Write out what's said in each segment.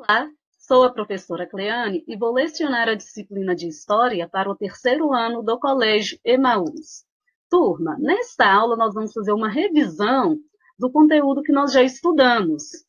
Olá, sou a professora Cleane e vou lecionar a disciplina de História para o terceiro ano do Colégio Emaús. Turma, nesta aula nós vamos fazer uma revisão do conteúdo que nós já estudamos.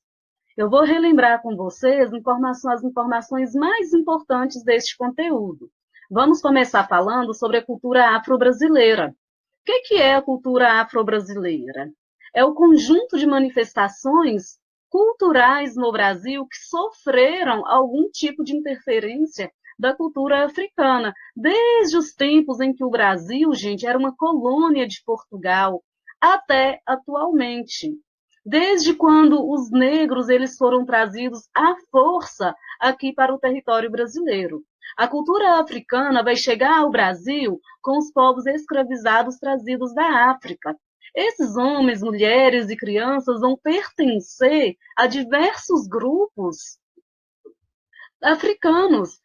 Eu vou relembrar com vocês as informações mais importantes deste conteúdo. Vamos começar falando sobre a cultura afro-brasileira. O que é a cultura afro-brasileira? É o conjunto de manifestações culturais no Brasil que sofreram algum tipo de interferência da cultura africana, desde os tempos em que o Brasil, gente, era uma colônia de Portugal, até atualmente. Desde quando os negros eles foram trazidos à força aqui para o território brasileiro. A cultura africana vai chegar ao Brasil com os povos escravizados trazidos da África. Esses homens, mulheres e crianças vão pertencer a diversos grupos africanos.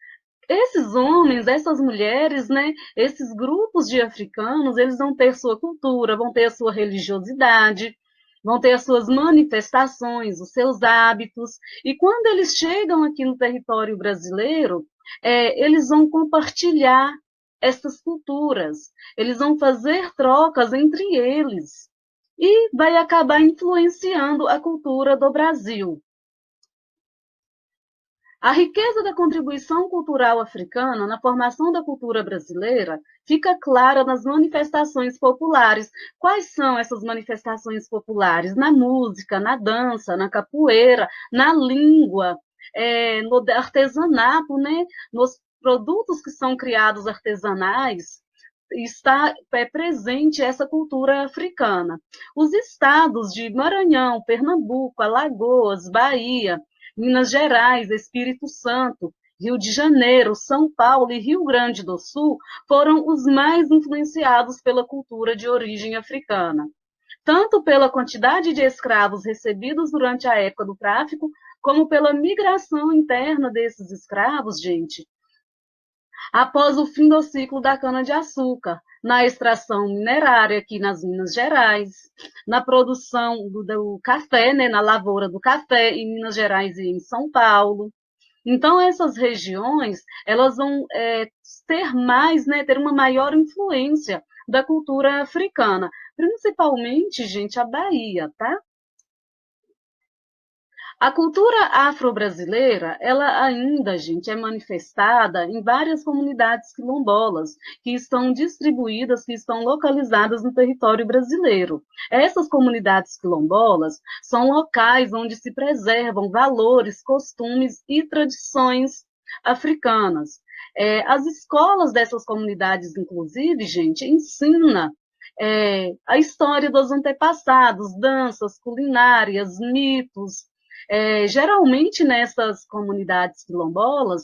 Esses homens, essas mulheres, né, esses grupos de africanos, eles vão ter sua cultura, vão ter a sua religiosidade, vão ter as suas manifestações, os seus hábitos, e quando eles chegam aqui no território brasileiro, eles vão compartilhar essas culturas, eles vão fazer trocas entre eles, e vai acabar influenciando a cultura do Brasil. A riqueza da contribuição cultural africana na formação da cultura brasileira fica clara nas manifestações populares. Quais são essas manifestações populares? Na música, na dança, na capoeira, na língua, no artesanato, né? Nos produtos que são criados artesanais, está presente essa cultura africana. Os estados de Maranhão, Pernambuco, Alagoas, Bahia, Minas Gerais, Espírito Santo, Rio de Janeiro, São Paulo e Rio Grande do Sul foram os mais influenciados pela cultura de origem africana, tanto pela quantidade de escravos recebidos durante a época do tráfico, como pela migração interna desses escravos, gente, após o fim do ciclo da cana-de-açúcar, na extração minerária aqui nas Minas Gerais, na produção do café, né, na lavoura do café em Minas Gerais e em São Paulo. Então, essas regiões, elas vão ter mais, né, ter uma maior influência da cultura africana, principalmente, gente, a Bahia, tá? A cultura afro-brasileira, ela ainda, gente, é manifestada em várias comunidades quilombolas que estão distribuídas, que estão localizadas no território brasileiro. Essas comunidades quilombolas são locais onde se preservam valores, costumes e tradições africanas. As escolas dessas comunidades, inclusive, gente, ensina a história dos antepassados, danças, culinárias, mitos. Geralmente, nessas comunidades quilombolas,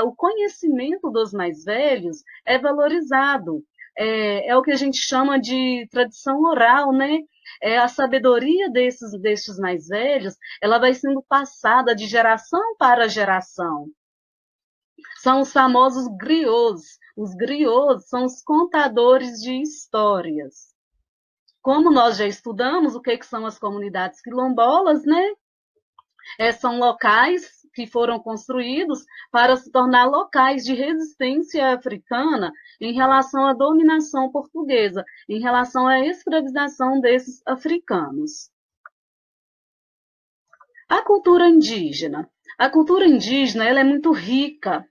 o conhecimento dos mais velhos é valorizado. É o que a gente chama de tradição oral, né? A sabedoria destes mais velhos, ela vai sendo passada de geração para geração. São os famosos griots. Os griots são os contadores de histórias. Como nós já estudamos o que são as comunidades quilombolas, né? São locais que foram construídos para se tornar locais de resistência africana em relação à dominação portuguesa, em relação à escravização desses africanos. A cultura indígena. A cultura indígena ela é muito rica.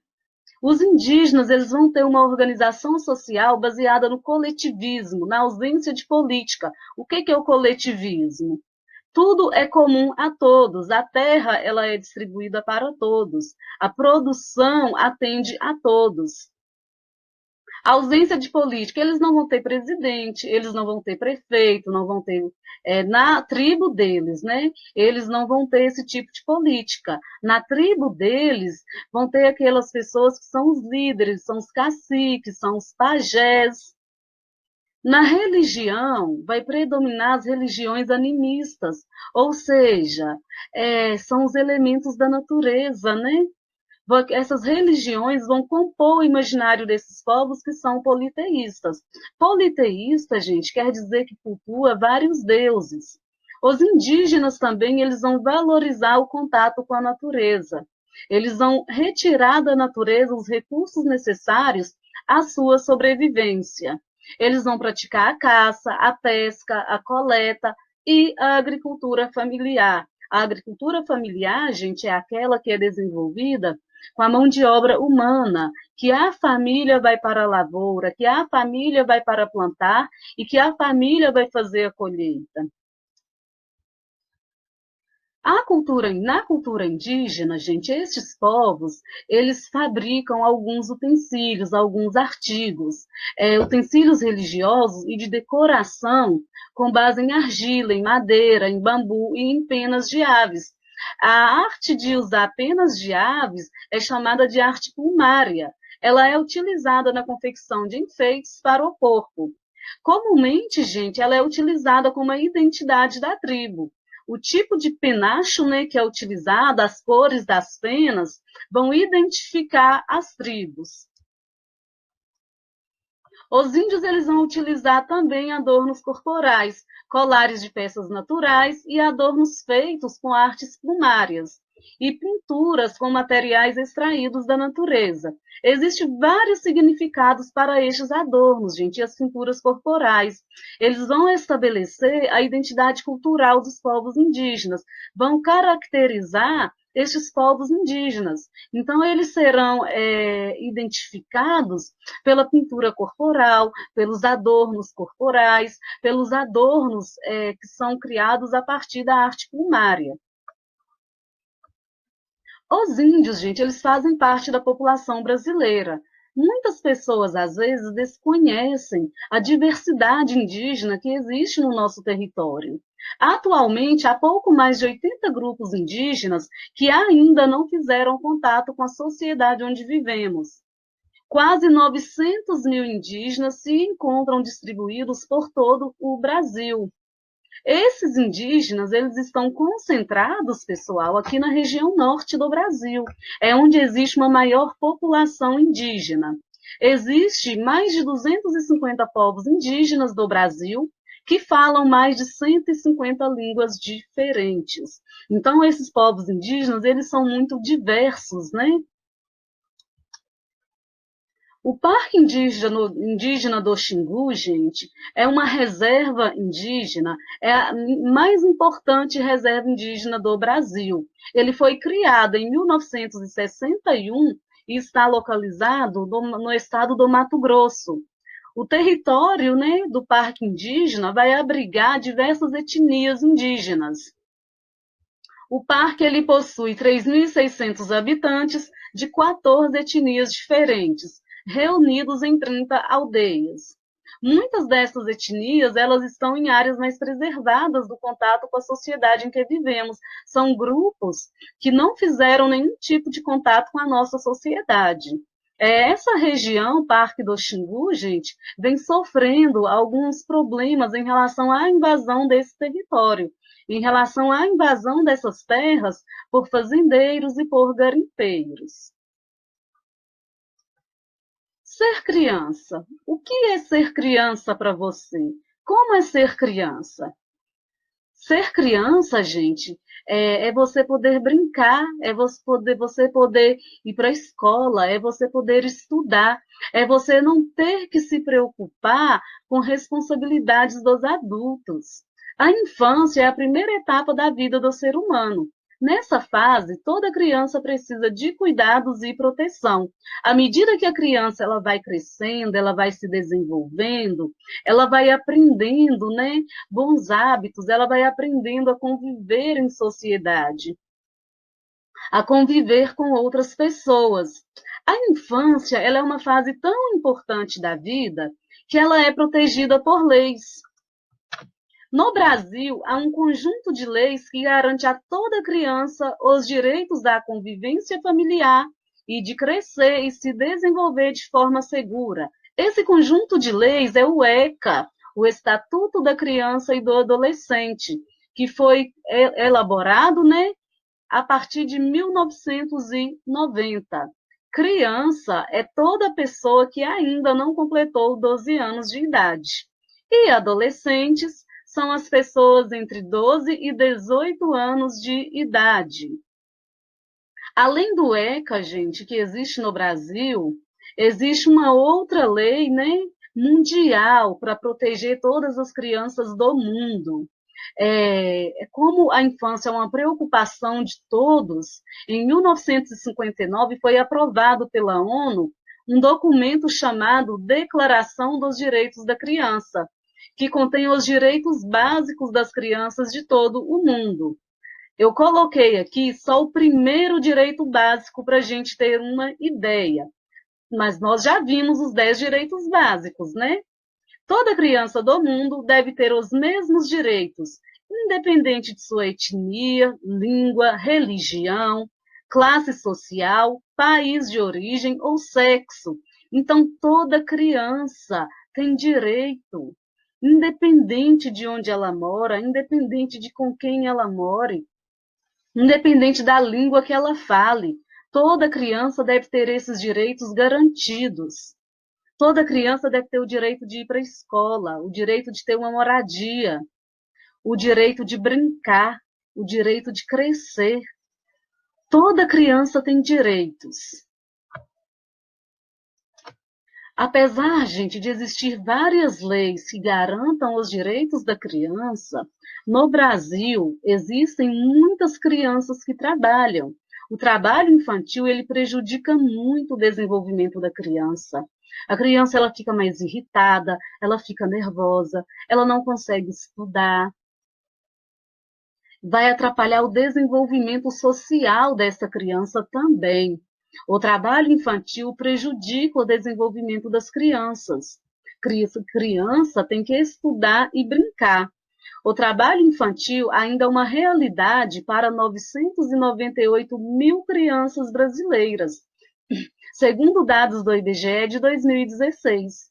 Os indígenas eles vão ter uma organização social baseada no coletivismo, na ausência de política. O que é o coletivismo? Tudo é comum a todos, a terra ela é distribuída para todos, a produção atende a todos. A ausência de política, eles não vão ter presidente, eles não vão ter prefeito, não vão ter, na tribo deles, né? Eles não vão ter esse tipo de política. Na tribo deles, vão ter aquelas pessoas que são os líderes, são os caciques, são os pajés. Na religião, vai predominar as religiões animistas, ou seja, são os elementos da natureza, né? Essas religiões vão compor o imaginário desses povos que são politeístas. Politeísta, gente, quer dizer que cultua vários deuses. Os indígenas também, eles vão valorizar o contato com a natureza. Eles vão retirar da natureza os recursos necessários à sua sobrevivência. Eles vão praticar a caça, a pesca, a coleta e a agricultura familiar. A agricultura familiar, gente, é aquela que é desenvolvida com a mão de obra humana, que a família vai para a lavoura, que a família vai para plantar e que a família vai fazer a colheita. Na cultura indígena, gente, estes povos, eles fabricam alguns utensílios, alguns artigos, utensílios religiosos e de decoração com base em argila, em madeira, em bambu e em penas de aves. A arte de usar penas de aves é chamada de arte plumária. Ela é utilizada na confecção de enfeites para o corpo. Comumente, gente, ela é utilizada como a identidade da tribo. O tipo de penacho, né, que é utilizado, as cores das penas, vão identificar as tribos. Os índios eles vão utilizar também adornos corporais, colares de peças naturais e adornos feitos com artes plumárias e pinturas com materiais extraídos da natureza. Existem vários significados para estes adornos, gente, e as pinturas corporais. Eles vão estabelecer a identidade cultural dos povos indígenas, vão caracterizar estes povos indígenas. Então, eles serão identificados pela pintura corporal, pelos adornos corporais, pelos adornos que são criados a partir da arte plumária. Os índios, gente, eles fazem parte da população brasileira. Muitas pessoas, às vezes, desconhecem a diversidade indígena que existe no nosso território. Atualmente, há pouco mais de 80 grupos indígenas que ainda não fizeram contato com a sociedade onde vivemos. Quase 900 mil indígenas se encontram distribuídos por todo o Brasil. Esses indígenas, eles estão concentrados, pessoal, aqui na região norte do Brasil. É onde existe uma maior população indígena. Existe mais de 250 povos indígenas do Brasil que falam mais de 150 línguas diferentes. Então, esses povos indígenas, eles são muito diversos, né? O Parque Indígena do Xingu, gente, é uma reserva indígena, é a mais importante reserva indígena do Brasil. Ele foi criado em 1961 e está localizado no estado do Mato Grosso. O território, né, do Parque Indígena vai abrigar diversas etnias indígenas. O parque ele possui 3.600 habitantes de 14 etnias diferentes, reunidos em 30 aldeias. Muitas dessas etnias, elas estão em áreas mais preservadas do contato com a sociedade em que vivemos. São grupos que não fizeram nenhum tipo de contato com a nossa sociedade. Essa região, Parque do Xingu, gente, vem sofrendo alguns problemas em relação à invasão desse território, em relação à invasão dessas terras por fazendeiros e por garimpeiros. Ser criança. O que é ser criança para você? Como é ser criança? Ser criança, gente, é você poder brincar, é você poder ir para a escola, é você poder estudar, é você não ter que se preocupar com responsabilidades dos adultos. A infância é a primeira etapa da vida do ser humano. Nessa fase, toda criança precisa de cuidados e proteção. À medida que a criança ela vai crescendo, ela vai se desenvolvendo, ela vai aprendendo, né, bons hábitos, ela vai aprendendo a conviver em sociedade, a conviver com outras pessoas. A infância, ela é uma fase tão importante da vida que ela é protegida por leis. No Brasil, há um conjunto de leis que garante a toda criança os direitos à convivência familiar e de crescer e se desenvolver de forma segura. Esse conjunto de leis é o ECA, o Estatuto da Criança e do Adolescente, que foi elaborado, né, a partir de 1990. Criança é toda pessoa que ainda não completou 12 anos de idade. E adolescentes são as pessoas entre 12 e 18 anos de idade. Além do ECA, gente, que existe no Brasil, existe uma outra lei, né, mundial para proteger todas as crianças do mundo. Como a infância é uma preocupação de todos, em 1959 foi aprovado pela ONU um documento chamado Declaração dos Direitos da Criança, que contém os direitos básicos das crianças de todo o mundo. Eu coloquei aqui só o primeiro direito básico para a gente ter uma ideia, mas nós já vimos os 10 direitos básicos, né? Toda criança do mundo deve ter os mesmos direitos, independente de sua etnia, língua, religião, classe social, país de origem ou sexo. Então, toda criança tem direito, independente de onde ela mora, independente de com quem ela more, independente da língua que ela fale. Toda criança deve ter esses direitos garantidos. Toda criança deve ter o direito de ir para a escola, o direito de ter uma moradia, o direito de brincar, o direito de crescer. Toda criança tem direitos. Apesar, gente, de existir várias leis que garantam os direitos da criança, no Brasil existem muitas crianças que trabalham. O trabalho infantil, ele prejudica muito o desenvolvimento da criança. A criança, ela fica mais irritada, ela fica nervosa, ela não consegue estudar. Vai atrapalhar o desenvolvimento social dessa criança também. O trabalho infantil prejudica o desenvolvimento das crianças. Criança tem que estudar e brincar. O trabalho infantil ainda é uma realidade para 998 mil crianças brasileiras, segundo dados do IBGE de 2016.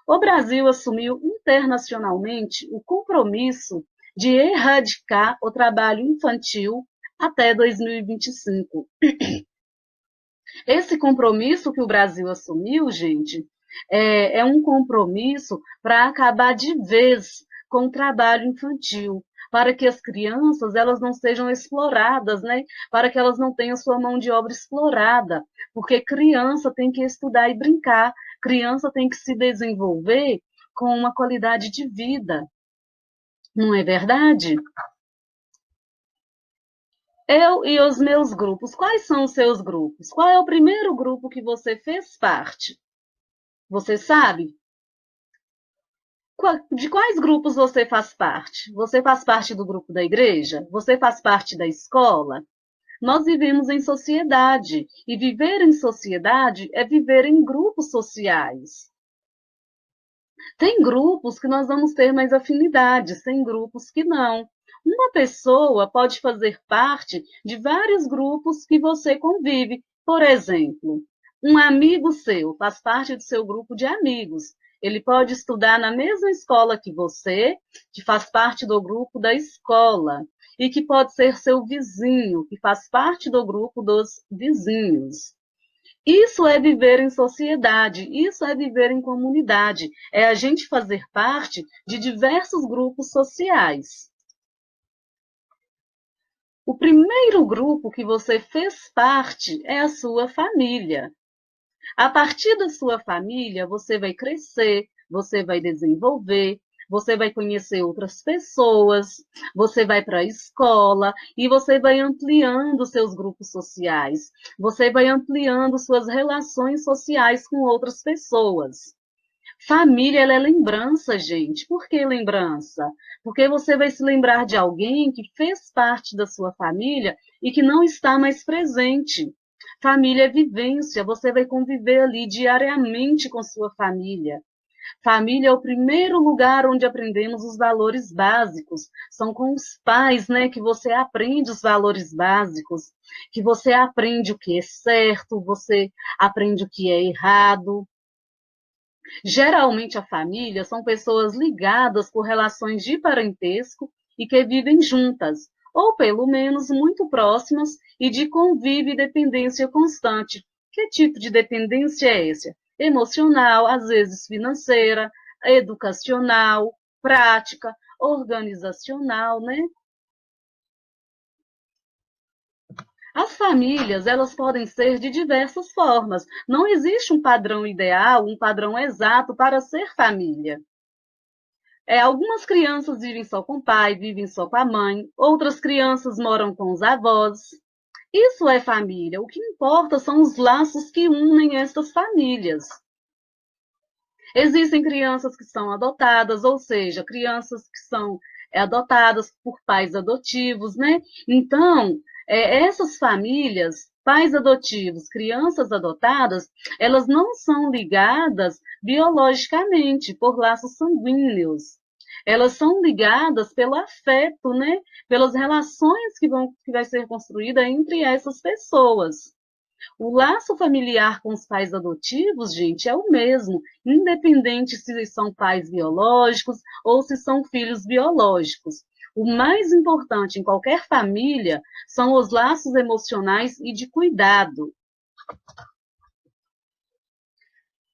O Brasil assumiu internacionalmente o compromisso de erradicar o trabalho infantil até 2025. Esse compromisso que o Brasil assumiu, gente, é um compromisso para acabar de vez com o trabalho infantil, para que as crianças elas não sejam exploradas, né? Para que elas não tenham sua mão de obra explorada, porque criança tem que estudar e brincar, criança tem que se desenvolver com uma qualidade de vida, não é verdade? Eu e os meus grupos. Quais são os seus grupos? Qual é o primeiro grupo que você fez parte? Você sabe? De quais grupos você faz parte? Você faz parte do grupo da igreja? Você faz parte da escola? Nós vivemos em sociedade, e viver em sociedade é viver em grupos sociais. Tem grupos que nós vamos ter mais afinidades, tem grupos que não. Uma pessoa pode fazer parte de vários grupos que você convive. Por exemplo, um amigo seu faz parte do seu grupo de amigos. Ele pode estudar na mesma escola que você, que faz parte do grupo da escola, e que pode ser seu vizinho, que faz parte do grupo dos vizinhos. Isso é viver em sociedade, isso é viver em comunidade, é a gente fazer parte de diversos grupos sociais. O primeiro grupo que você fez parte é a sua família. A partir da sua família, você vai crescer, você vai desenvolver, você vai conhecer outras pessoas, você vai para a escola e você vai ampliando seus grupos sociais, você vai ampliando suas relações sociais com outras pessoas. Família, ela é lembrança, gente. Por que lembrança? Porque você vai se lembrar de alguém que fez parte da sua família e que não está mais presente. Família é vivência, você vai conviver ali diariamente com sua família. Família é o primeiro lugar onde aprendemos os valores básicos. São com os pais, né, que você aprende os valores básicos, que você aprende o que é certo, você aprende o que é errado. Geralmente a família são pessoas ligadas por relações de parentesco e que vivem juntas, ou pelo menos muito próximas e de convívio e dependência constante. Que tipo de dependência é essa? Emocional, às vezes financeira, educacional, prática, organizacional, né? As famílias, elas podem ser de diversas formas. Não existe um padrão ideal, um padrão exato para ser família. Algumas crianças vivem só com o pai, vivem só com a mãe, outras crianças moram com os avós. Isso é família. O que importa são os laços que unem estas famílias. Existem crianças que são adotadas, ou seja, crianças que são adotadas por pais adotivos, né? Então, essas famílias, pais adotivos, crianças adotadas, elas não são ligadas biologicamente por laços sanguíneos. Elas são ligadas pelo afeto, né? Pelas relações que vai ser construída entre essas pessoas. O laço familiar com os pais adotivos, gente, é o mesmo, independente se são pais biológicos ou se são filhos biológicos. O mais importante em qualquer família são os laços emocionais e de cuidado.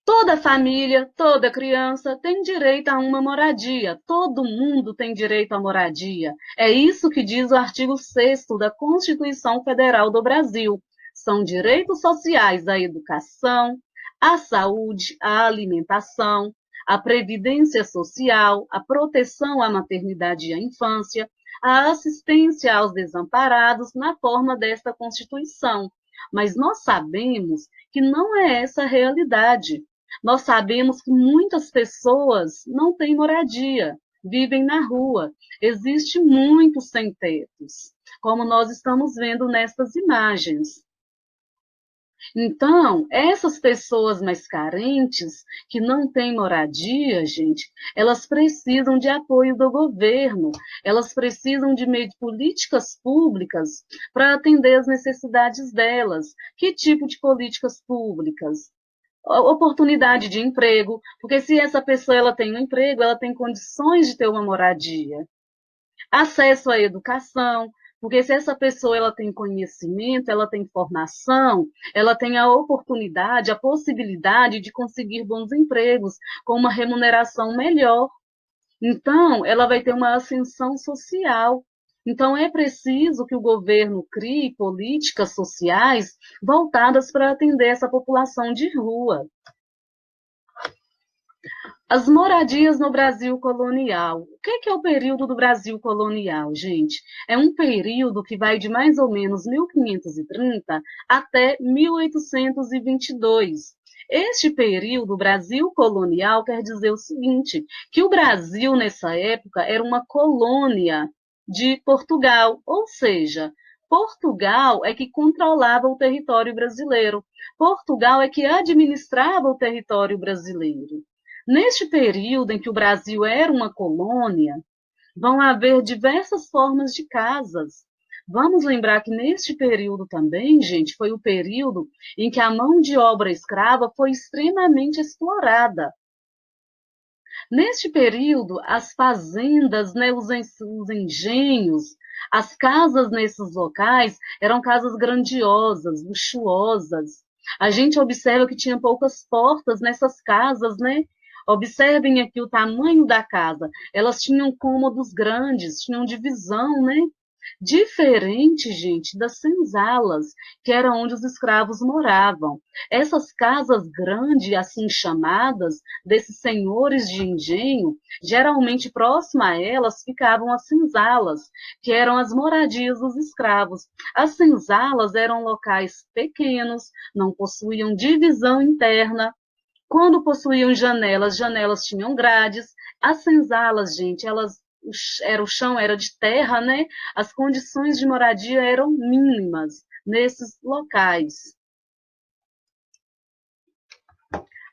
Toda família, toda criança tem direito a uma moradia. Todo mundo tem direito à moradia. É isso que diz o artigo 6º da Constituição Federal do Brasil. São direitos sociais à educação, à saúde, à alimentação, à previdência social, à proteção à maternidade e à infância, à assistência aos desamparados na forma desta Constituição. Mas nós sabemos que não é essa a realidade. Nós sabemos que muitas pessoas não têm moradia, vivem na rua. Existe muitos sem-tetos, como nós estamos vendo nestas imagens. Então, essas pessoas mais carentes, que não têm moradia, gente, elas precisam de apoio do governo, elas precisam de políticas públicas para atender as necessidades delas. Que tipo de políticas públicas? Oportunidade de emprego, porque se essa pessoa ela tem um emprego, ela tem condições de ter uma moradia. Acesso à educação, porque se essa pessoa ela tem conhecimento, ela tem formação, ela tem a oportunidade, a possibilidade de conseguir bons empregos com uma remuneração melhor. Então, ela vai ter uma ascensão social. Então, é preciso que o governo crie políticas sociais voltadas para atender essa população de rua. As moradias no Brasil colonial. O que é o período do Brasil colonial, gente? É um período que vai de mais ou menos 1530 até 1822. Este período Brasil colonial quer dizer o seguinte, que o Brasil, nessa época, era uma colônia de Portugal, ou seja, Portugal é que controlava o território brasileiro. Portugal é que administrava o território brasileiro. Neste período em que o Brasil era uma colônia, vão haver diversas formas de casas. Vamos lembrar que neste período também, gente, foi o período em que a mão de obra escrava foi extremamente explorada. Neste período, as fazendas, né, os engenhos, as casas nesses locais eram casas grandiosas, luxuosas. A gente observa que tinha poucas portas nessas casas, né? Observem aqui o tamanho da casa. Elas tinham cômodos grandes, tinham divisão, né? Diferente, gente, das senzalas, que era onde os escravos moravam. Essas casas grandes, assim chamadas, desses senhores de engenho, geralmente próxima a elas ficavam as senzalas, que eram as moradias dos escravos. As senzalas eram locais pequenos, não possuíam divisão interna. Quando possuíam janelas, janelas tinham grades. As senzalas, gente, o chão era de terra, né? As condições de moradia eram mínimas nesses locais.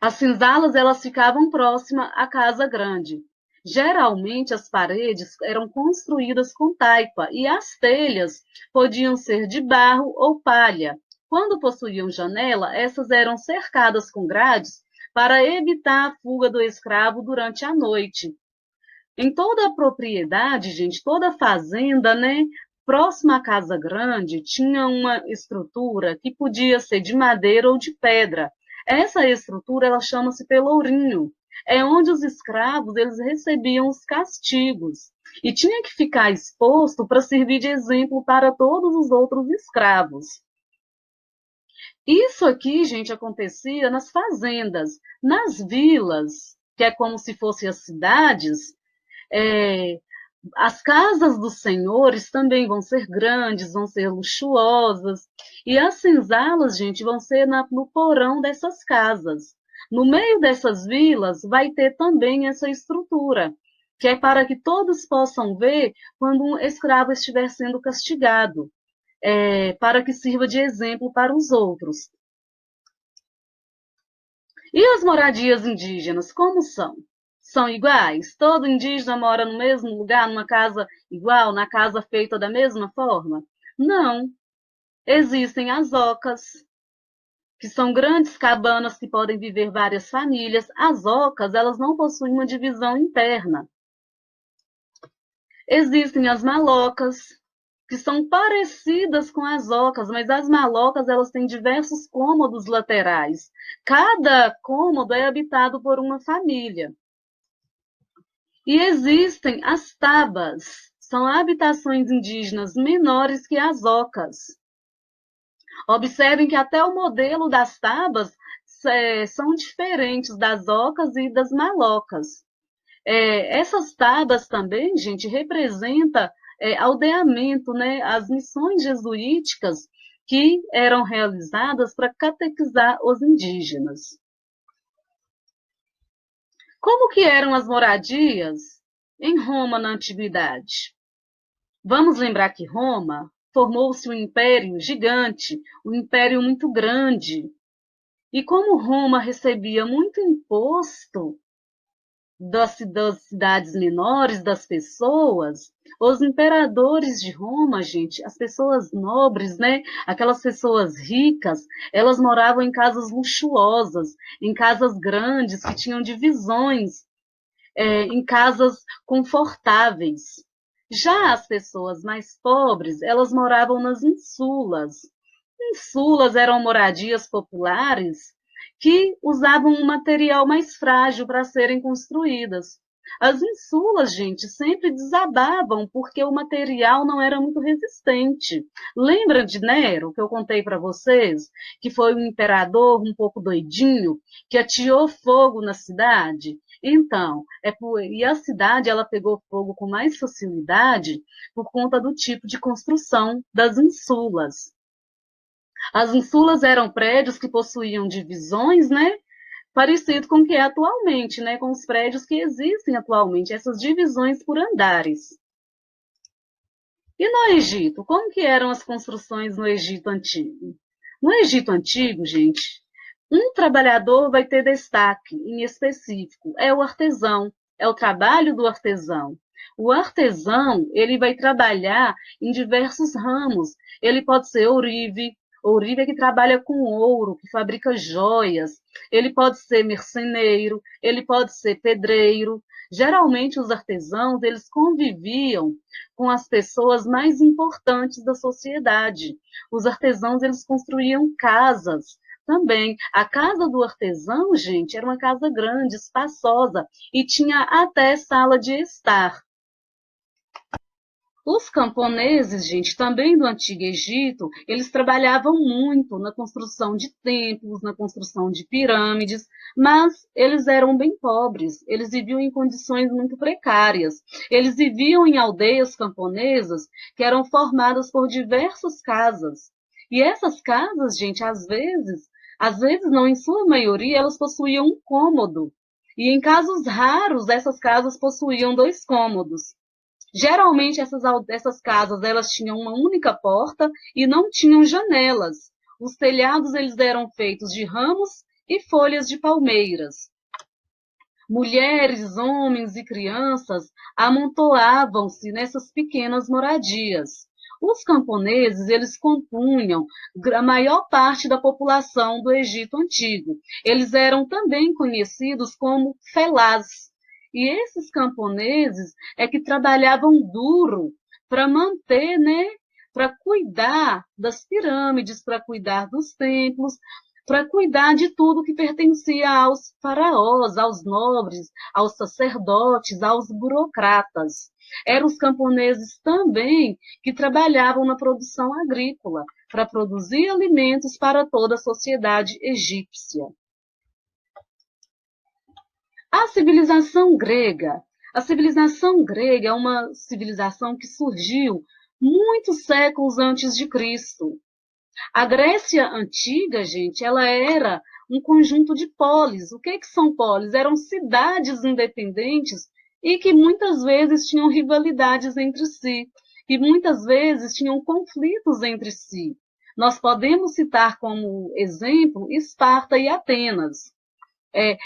As senzalas elas ficavam próximas à casa grande. Geralmente as paredes eram construídas com taipa e as telhas podiam ser de barro ou palha. Quando possuíam janela, essas eram cercadas com grades para evitar a fuga do escravo durante a noite. Em toda a propriedade, gente, toda a fazenda, né, próxima à casa grande, tinha uma estrutura que podia ser de madeira ou de pedra. Essa estrutura, ela chama-se pelourinho. é onde os escravos eles recebiam os castigos e tinha que ficar exposto para servir de exemplo para todos os outros escravos. Isso aqui, gente, acontecia nas fazendas, nas vilas, que é como se fossem as cidades. é, as casas dos senhores também vão ser grandes, vão ser luxuosas, e as senzalas, gente, vão ser no porão dessas casas. No meio dessas vilas vai ter também essa estrutura, que é para que todos possam ver quando um escravo estiver sendo castigado, para que sirva de exemplo para os outros. E as moradias indígenas, como são? São iguais? Todo indígena mora no mesmo lugar, numa casa igual, na casa feita da mesma forma? Não. Existem as ocas, que são grandes cabanas que podem viver várias famílias. As ocas, elas não possuem uma divisão interna. Existem as malocas, que são parecidas com as ocas, mas as malocas elas têm diversos cômodos laterais. Cada cômodo é habitado por uma família. E existem as tabas, são habitações indígenas menores que as ocas. Observem que até o modelo das tabas são diferentes das ocas e das malocas. Essas tabas também, gente, representam aldeamento, né, as missões jesuíticas que eram realizadas para catequizar os indígenas. Como que eram as moradias em Roma na antiguidade? Vamos lembrar que Roma formou-se um império gigante, um império muito grande. E como Roma recebia muito imposto das cidades menores, das pessoas, os imperadores de Roma, gente, as pessoas nobres, né? Aquelas pessoas ricas, elas moravam em casas luxuosas, em casas grandes, que tinham divisões, em casas confortáveis. Já as pessoas mais pobres, elas moravam nas insulas. Insulas eram moradias populares que usavam um material mais frágil para serem construídas. As insulas, gente, sempre desabavam porque o material não era muito resistente. Lembra de Nero, que eu contei para vocês, que foi um imperador um pouco doidinho, que ateou fogo na cidade? Então, e a cidade ela pegou fogo com mais facilidade por conta do tipo de construção das insulas. As insulas eram prédios que possuíam divisões, né? Parecido com o que é atualmente, né? Com os prédios que existem atualmente, essas divisões por andares. E no Egito, como que eram as construções no Egito Antigo? No Egito Antigo, gente, um trabalhador vai ter destaque em específico, é o artesão, é o trabalho do artesão. O artesão, ele vai trabalhar em diversos ramos. Ele pode ser ourive, ourive é que trabalha com ouro, que fabrica joias. Ele pode ser marceneiro, ele pode ser pedreiro. Geralmente os artesãos, eles conviviam com as pessoas mais importantes da sociedade. Os artesãos, eles construíam casas também. A casa do artesão, gente, era uma casa grande, espaçosa, e tinha até sala de estar. Os camponeses, gente, também do Antigo Egito, eles trabalhavam muito na construção de templos, na construção de pirâmides, mas eles eram bem pobres, eles viviam em condições muito precárias. Eles viviam em aldeias camponesas que eram formadas por diversas casas. E essas casas, gente, às vezes não, em sua maioria, elas possuíam um cômodo. E em casos raros, essas casas possuíam dois cômodos. Geralmente essas casas elas tinham uma única porta e não tinham janelas. Os telhados eles eram feitos de ramos e folhas de palmeiras. Mulheres, homens e crianças amontoavam-se nessas pequenas moradias. Os camponeses, eles compunham a maior parte da população do Egito Antigo. Eles eram também conhecidos como felás. E esses camponeses é que trabalhavam duro para manter, né, para cuidar das pirâmides, para cuidar dos templos, para cuidar de tudo que pertencia aos faraós, aos nobres, aos sacerdotes, aos burocratas. Eram os camponeses também que trabalhavam na produção agrícola, para produzir alimentos para toda a sociedade egípcia. A civilização grega. A civilização grega é uma civilização que surgiu muitos séculos antes de Cristo. A Grécia antiga, gente, ela era um conjunto de polis. O que são polis? Eram cidades independentes e que muitas vezes tinham rivalidades entre si e muitas vezes tinham conflitos entre si. Nós podemos citar como exemplo Esparta e Atenas.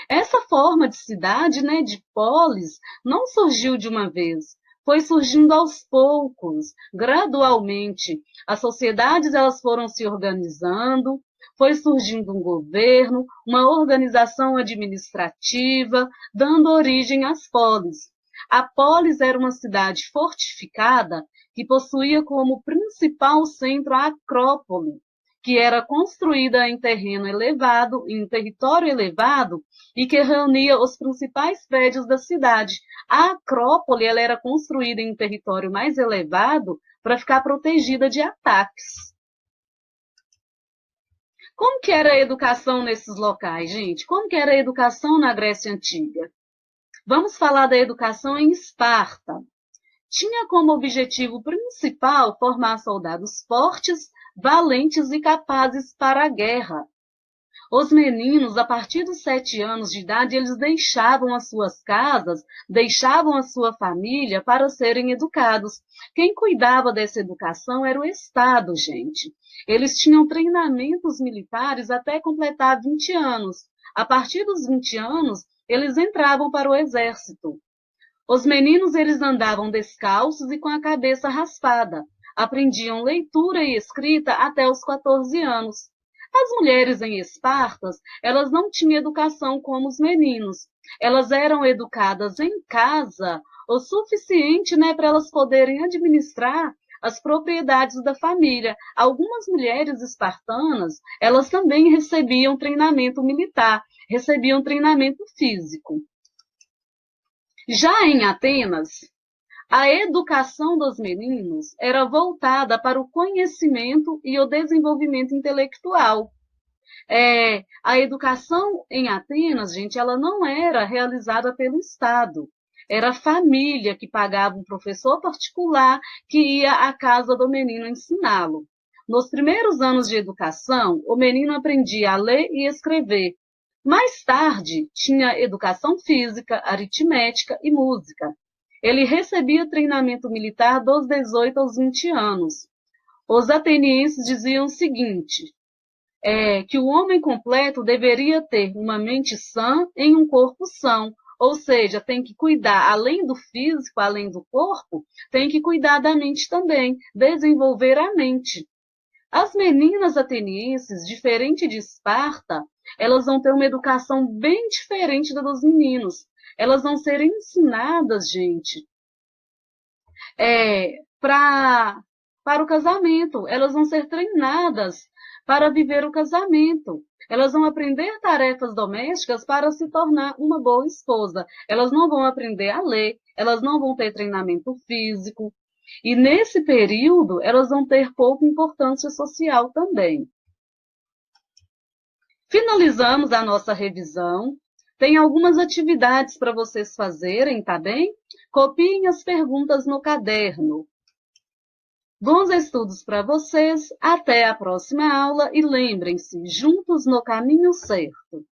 Essa forma de cidade, né, de polis, não surgiu de uma vez, foi surgindo aos poucos, gradualmente. As sociedades elas foram se organizando, foi surgindo um governo, uma organização administrativa, dando origem às polis. A polis era uma cidade fortificada que possuía como principal centro a Acrópole, que era construída em terreno elevado, em território elevado, e que reunia os principais prédios da cidade. A Acrópole ela era construída em um território mais elevado para ficar protegida de ataques. Como que era a educação nesses locais, gente? Como que era a educação na Grécia Antiga? Vamos falar da educação em Esparta. Tinha como objetivo principal formar soldados fortes, valentes e capazes para a guerra. Os meninos, a partir dos 7 anos de idade, eles deixavam as suas casas, deixavam a sua família para serem educados. Quem cuidava dessa educação era o Estado, gente. Eles tinham treinamentos militares até completar 20 anos. A partir dos 20 anos, eles entravam para o exército. Os meninos eles andavam descalços e com a cabeça raspada. Aprendiam leitura e escrita até os 14 anos. As mulheres em Esparta, elas não tinham educação como os meninos. Elas eram educadas em casa o suficiente, né, para elas poderem administrar as propriedades da família. Algumas mulheres espartanas, elas também recebiam treinamento militar, recebiam treinamento físico. Já em Atenas, a educação dos meninos era voltada para o conhecimento e o desenvolvimento intelectual. A educação em Atenas, gente, ela não era realizada pelo Estado. Era a família que pagava um professor particular que ia à casa do menino ensiná-lo. Nos primeiros anos de educação, o menino aprendia a ler e escrever. Mais tarde, tinha educação física, aritmética e música. Ele recebia treinamento militar dos 18 aos 20 anos. Os atenienses diziam o seguinte, que o homem completo deveria ter uma mente sã em um corpo são, ou seja, tem que cuidar, além do físico, além do corpo, tem que cuidar da mente também, desenvolver a mente. As meninas atenienses, diferente de Esparta, elas vão ter uma educação bem diferente da dos meninos. Elas vão ser ensinadas, gente, para o casamento. Elas vão ser treinadas para viver o casamento. Elas vão aprender tarefas domésticas para se tornar uma boa esposa. Elas não vão aprender a ler, elas não vão ter treinamento físico. E nesse período, elas vão ter pouca importância social também. Finalizamos a nossa revisão. Tem algumas atividades para vocês fazerem, tá bem? Copiem as perguntas no caderno. Bons estudos para vocês, até a próxima aula e lembrem-se, juntos no caminho certo.